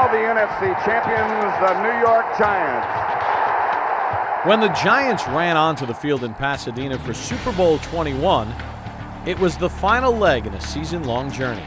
now the NFC champions, the New York Giants. When the Giants ran onto the field in Pasadena for Super Bowl XXI, it was the final leg in a season-long journey.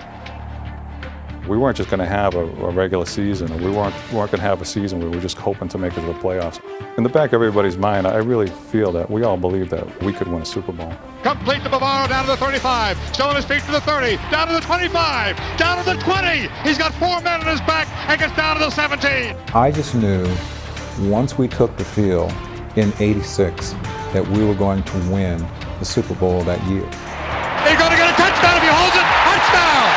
We weren't just going to have a regular season, or we weren't going to have a season where we were just hoping to make it to the playoffs. In the back of everybody's mind, I really feel that we all believe that we could win a Super Bowl. Complete to Bavaro, down to the 35, still on his feet to the 30, down to the 25, down to the 20. He's got 4 men on his back and gets down to the 17. I just knew once we took the field in '86 that we were going to win the Super Bowl that year. He's going to get a touchdown if he holds it. Touchdown!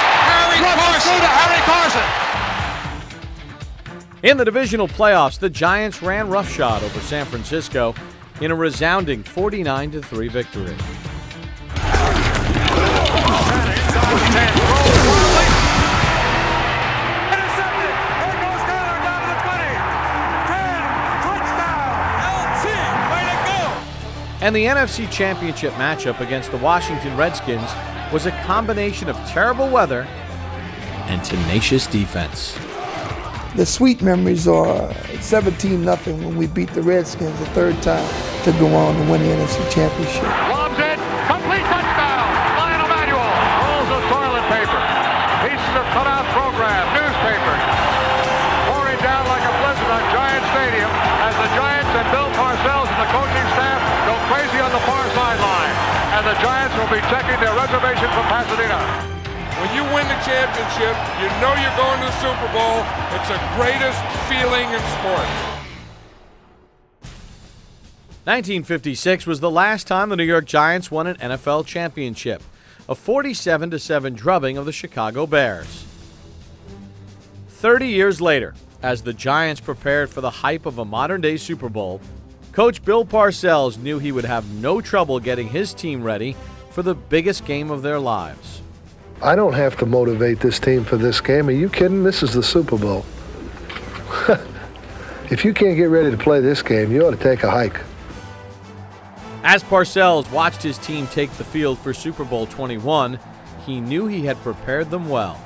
Harry Carson. In the divisional playoffs, the Giants ran roughshod over San Francisco in a resounding 49-3 victory. And the NFC Championship matchup against the Washington Redskins was a combination of terrible weather and tenacious defense. The sweet memories are 17-0 when we beat the Redskins the third time to go on to win the NFC Championship. Lobs it, complete touchdown. Lionel Manuel rolls of toilet paper, pieces of cutout program, newspaper, pouring down like a blizzard on Giant Stadium as the Giants and Bill Parcells and the coaching staff go crazy on the far sideline. And the Giants will be checking their reservation from Pasadena. When you win the championship, you know you're going to the Super Bowl. It's the greatest feeling in sports. 1956 was the last time the New York Giants won an NFL championship, a 47-7 drubbing of the Chicago Bears. 30 years later, as the Giants prepared for the hype of a modern-day Super Bowl, Coach Bill Parcells knew he would have no trouble getting his team ready for the biggest game of their lives. I don't have to motivate this team for this game. Are you kidding? This is the Super Bowl. If you can't get ready to play this game, you ought to take a hike. As Parcells watched his team take the field for Super Bowl XXI, he knew he had prepared them well.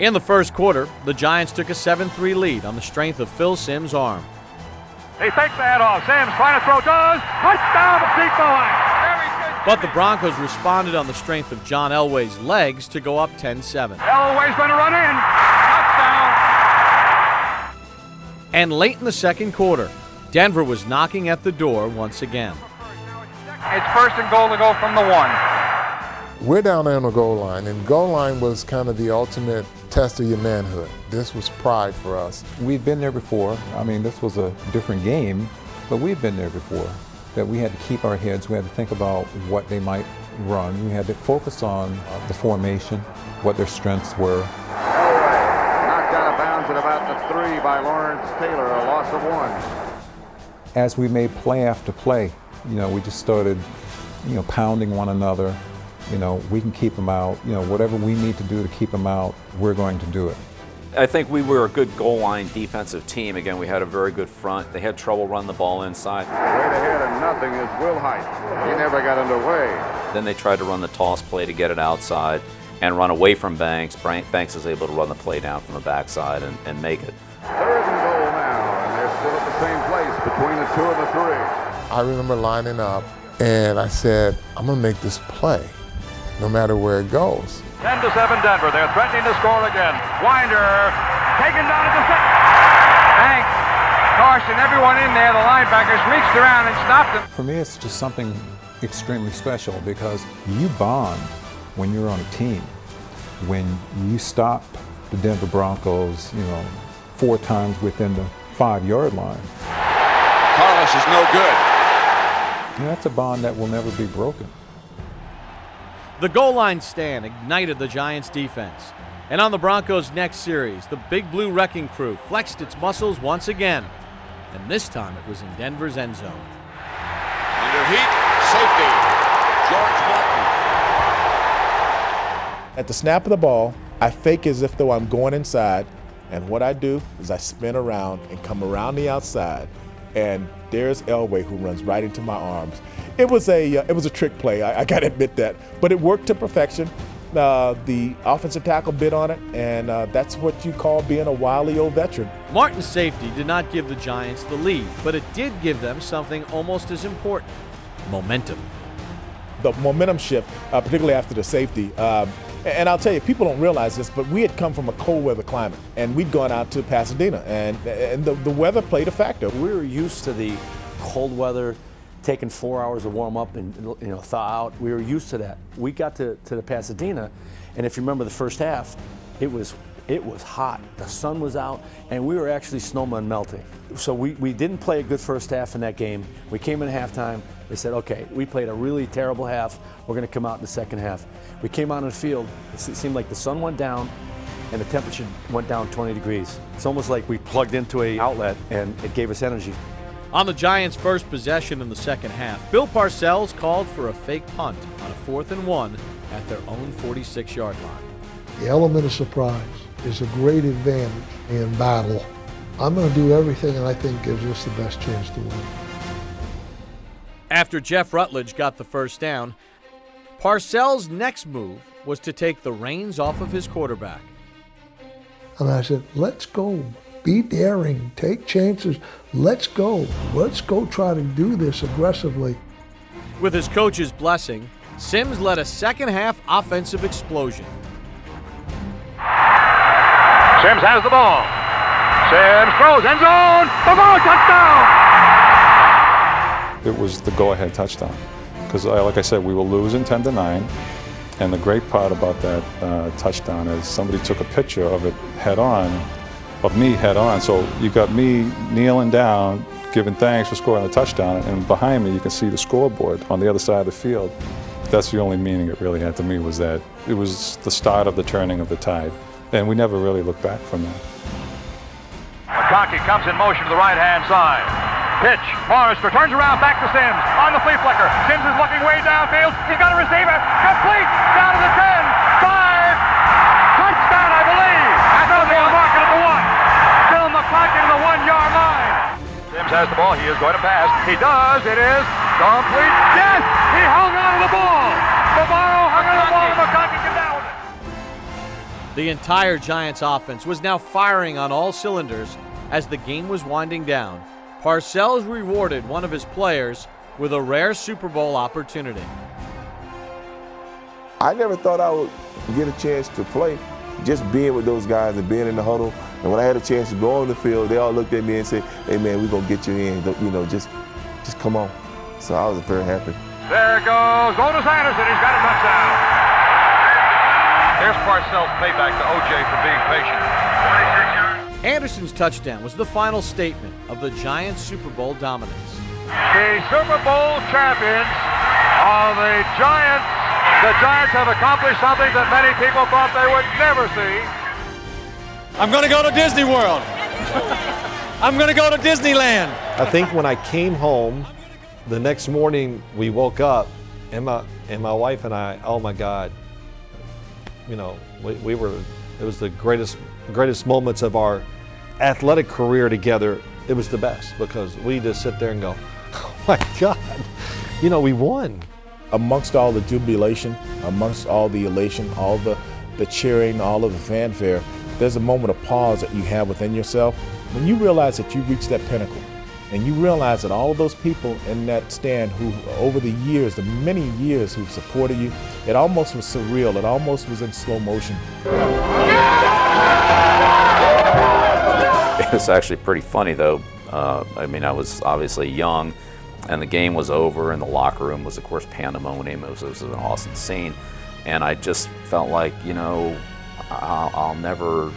In the first quarter, the Giants took a 7-3 lead on the strength of Phil Simms' arm. He takes the head off. Simms trying to throw, does. Touchdown to Pete Bowen. But the Broncos responded on the strength of John Elway's legs to go up 10-7. Elway's going to run in. Touchdown. And late in the second quarter, Denver was knocking at the door once again. It's first and goal to go from the 1. We're down there on the goal line, and goal line was kind of the ultimate test of your manhood. This was pride for us. We'd been there before. I mean, this was a different game, but we'd been there before. That we had to keep our heads, we had to think about what they might run. We had to focus on the formation, what their strengths were. Elway knocked out of bounds at about the 3 by Lawrence Taylor, a loss of 1. As we made play after play, we just started, pounding one another. We can keep them out. Whatever we need to do to keep them out, we're going to do it. I think we were a good goal line defensive team. Again, we had a very good front. They had trouble running the ball inside. Right ahead and nothing is Will Height. He never got underway. Then they tried to run the toss play to get it outside and run away from Banks. Banks is able to run the play down from the backside and make it. 3rd and goal now, and they're still at the same place between the 2 and the 3. I remember lining up, and I said, I'm going to make this play, no matter where it goes. 10-7 Denver. They're threatening to score again. Winder taken down at the 6. Banks, Carson, everyone in there, the linebackers reached around and stopped him. For me, it's just something extremely special because you bond when you're on a team. When you stop the Denver Broncos, 4 times within the 5-yard line. Carlos is no good. That's a bond that will never be broken. The goal line stand ignited the Giants' defense. And on the Broncos' next series, the Big Blue Wrecking Crew flexed its muscles once again. And this time it was in Denver's end zone. Under heat, safety, George Martin. At the snap of the ball, I fake as if though I'm going inside. And what I do is I spin around and come around the outside. And there's Elway who runs right into my arms. It was a trick play, I gotta admit that, but it worked to perfection. The offensive tackle bid on it, and that's what you call being a wily old veteran. Martin's safety did not give the Giants the lead, but it did give them something almost as important: momentum. The momentum shift, particularly after the safety. And I'll tell you, people don't realize this, but we had come from a cold weather climate, and we'd gone out to Pasadena, and the weather played a factor. We were used to the cold weather, taking 4 hours to warm up and thaw out. We were used to that. We got to the Pasadena, and if you remember the first half, it was hot. The sun was out, and we were actually snowmen melting. So we didn't play a good first half in that game. We came in halftime. They said, okay, we played a really terrible half. We're going to come out in the second half. We came out on the field. It seemed like the sun went down, and the temperature went down 20 degrees. It's almost like we plugged into an outlet, and it gave us energy. On the Giants' first possession in the second half, Bill Parcells called for a fake punt on a 4th and 1 at their own 46-yard line. The element of surprise is a great advantage in battle. I'm going to do everything that I think gives us the best chance to win. After Jeff Rutledge got the first down, Parcells' next move was to take the reins off of his quarterback. And I said, let's go. Be daring. Take chances. Let's go. Let's go try to do this aggressively. With his coach's blessing, Sims led a second-half offensive explosion. Sims has the ball. Sims throws, end zone, the ball, touchdown! It was the go-ahead touchdown. Because, like I said, we were losing 10-9. And the great part about that touchdown is somebody took a picture of it head-on, of me head-on. So you got me kneeling down, giving thanks for scoring a touchdown, and behind me you can see the scoreboard on the other side of the field. That's the only meaning it really had to me, was that it was the start of the turning of the tide. And we never really looked back from that. McConkey comes in motion to the right-hand side. Pitch, Forrester turns around, back to Sims, on the flea flicker. Sims is looking way downfield, he's got a receiver, complete, down to the 10, 5, touchdown, I believe. That's on the mark at the 1. Still McConkey to the 1-yard line. Sims has the ball, he is going to pass. He does, it is complete. Yes, he hung on to the ball. Navarro hung on to the ball, and McConkey came down with it. The entire Giants offense was now firing on all cylinders as the game was winding down. Parcells rewarded one of his players with a rare Super Bowl opportunity. I never thought I would get a chance to play, just being with those guys and being in the huddle. And when I had a chance to go on the field, they all looked at me and said, hey man, we're going to get you in, just come on. So I was very happy. There it goes, Otis Anderson, he's got a touchdown. Here's Parcells' payback to O.J. for being patient. Anderson's touchdown was the final statement of the Giants' Super Bowl dominance. The Super Bowl champions are the Giants. The Giants have accomplished something that many people thought they would never see. I'm going to go to Disney World. I'm going to go to Disneyland. I think when I came home, the next morning we woke up, and my wife and I, oh my God, we were, it was the greatest moments of our athletic career together. It was the best because we just sit there and go, oh my God, we won. Amongst all the jubilation, amongst all the elation, all the cheering, all of the fanfare, there's a moment of pause that you have within yourself when you realize that you reached that pinnacle. And you realize that all of those people in that stand who, over the years, the many years who've supported you, it almost was surreal. It almost was in slow motion. It was actually pretty funny, though. I was obviously young, and the game was over, and the locker room was, of course, pandemonium. It was an awesome scene. And I just felt like, I'll never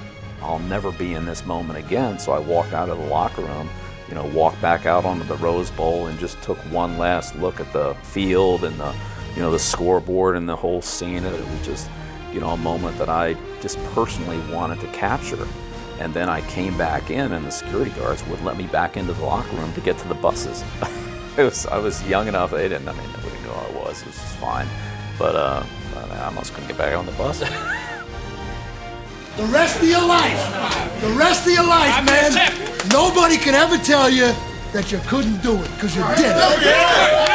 be in this moment again. So I walked out of the locker room, walked back out onto the Rose Bowl and just took one last look at the field and the scoreboard and the whole scene. It was just, a moment that I just personally wanted to capture. And then I came back in, and the security guards wouldn't let me back into the locker room to get to the buses. I was young enough. Nobody knew who I was. It was just fine. But I almost couldn't get back on the bus. The rest of your life, man, nobody can ever tell you that you couldn't do it, because you did it.